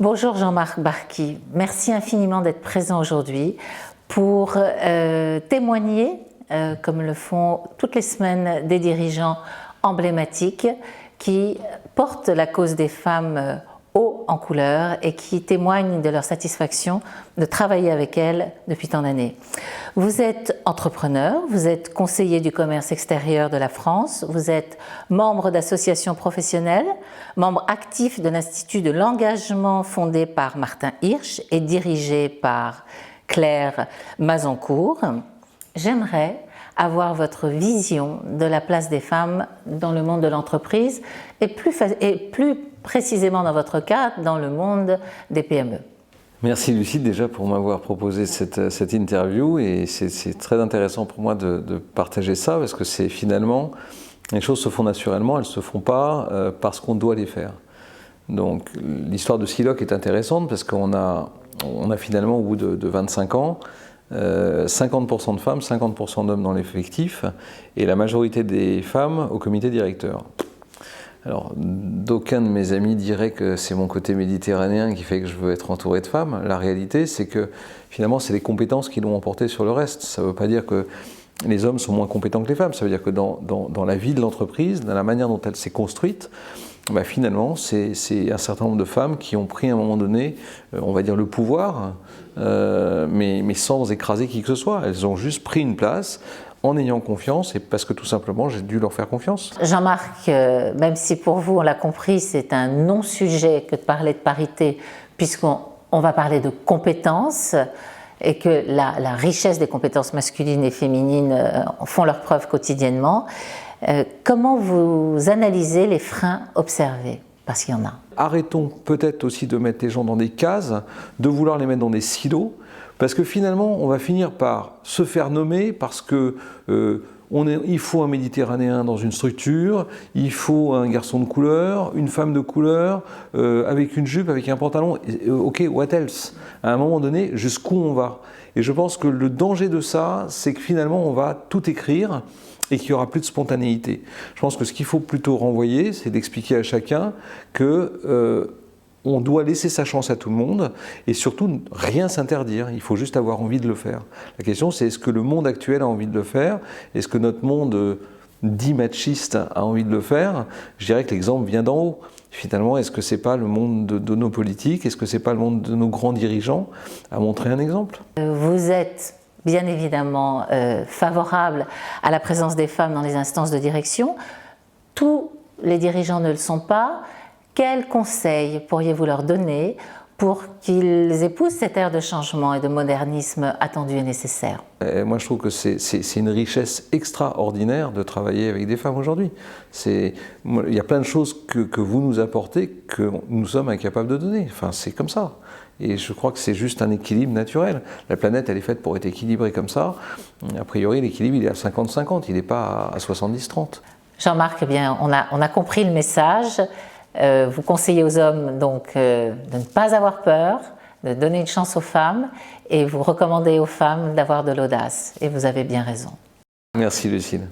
Bonjour Jean-Marc Barky, merci infiniment d'être présent aujourd'hui pour témoigner, comme le font toutes les semaines des dirigeants emblématiques qui portent la cause des femmes haut en couleur et qui témoignent de leur satisfaction de travailler avec elles depuis tant d'années. Vous êtes entrepreneur, vous êtes conseiller du commerce extérieur de la France, vous êtes membre d'associations professionnelles, membre actif de l'Institut de l'engagement fondé par Martin Hirsch et dirigé par Claire Mazancourt. J'aimerais avoir votre vision de la place des femmes dans le monde de l'entreprise et plus précisément dans votre cas, dans le monde des PME. Merci Lucille déjà pour m'avoir proposé cette interview et c'est très intéressant pour moi de partager ça parce que c'est finalement, les choses se font naturellement, elles ne se font pas parce qu'on doit les faire. Donc l'histoire de Siloc est intéressante parce qu'on a finalement au bout de 25 ans, 50% de femmes, 50% d'hommes dans l'effectif et la majorité des femmes au comité directeur. Alors, d'aucuns de mes amis diraient que c'est mon côté méditerranéen qui fait que je veux être entouré de femmes. La réalité, c'est que finalement, c'est les compétences qui l'ont emporté sur le reste. Ça ne veut pas dire que les hommes sont moins compétents que les femmes. Ça veut dire que dans la vie de l'entreprise, dans la manière dont elle s'est construite, bah finalement, c'est un certain nombre de femmes qui ont pris à un moment donné, on va dire le pouvoir, mais sans écraser qui que ce soit. Elles ont juste pris une place en ayant confiance et parce que tout simplement j'ai dû leur faire confiance. Jean-Marc, même si pour vous, on l'a compris, c'est un non-sujet que de parler de parité, puisqu'on va parler de compétences et que la richesse des compétences masculines et féminines font leurs preuves quotidiennement, comment vous analysez les freins observés? Parce qu'il y en a. Arrêtons peut-être aussi de mettre les gens dans des cases, de vouloir les mettre dans des silos, parce que finalement, on va finir par se faire nommer parce que il faut un Méditerranéen dans une structure, il faut un garçon de couleur, une femme de couleur, avec une jupe, avec un pantalon. Ok, what else? À un moment donné, jusqu'où on va? Et je pense que le danger de ça, c'est que finalement, on va tout écrire et qu'il n'y aura plus de spontanéité. Je pense que ce qu'il faut plutôt renvoyer, c'est d'expliquer à chacun que on doit laisser sa chance à tout le monde et surtout rien s'interdire, il faut juste avoir envie de le faire. La question c'est est-ce que le monde actuel a envie de le faire? Est-ce que notre monde dit machiste a envie de le faire? Je dirais que l'exemple vient d'en haut. Finalement, est-ce que c'est pas le monde de nos politiques? Est-ce que c'est pas le monde de nos grands dirigeants à montrer un exemple? Vous êtes bien évidemment favorable à la présence des femmes dans les instances de direction. Tous les dirigeants ne le sont pas. Quels conseils pourriez-vous leur donner pour qu'ils épousent cette ère de changement et de modernisme attendu et nécessaire? Moi, je trouve que c'est une richesse extraordinaire de travailler avec des femmes aujourd'hui. Il y a plein de choses que vous nous apportez que nous sommes incapables de donner. Enfin, c'est comme ça. Et je crois que c'est juste un équilibre naturel. La planète, elle est faite pour être équilibrée comme ça. A priori, l'équilibre, il est à 50-50, il n'est pas à 70-30. Jean-Marc, eh bien, on a compris le message. Vous conseillez aux hommes donc de ne pas avoir peur, de donner une chance aux femmes et vous recommandez aux femmes d'avoir de l'audace. Et vous avez bien raison. Merci Lucille.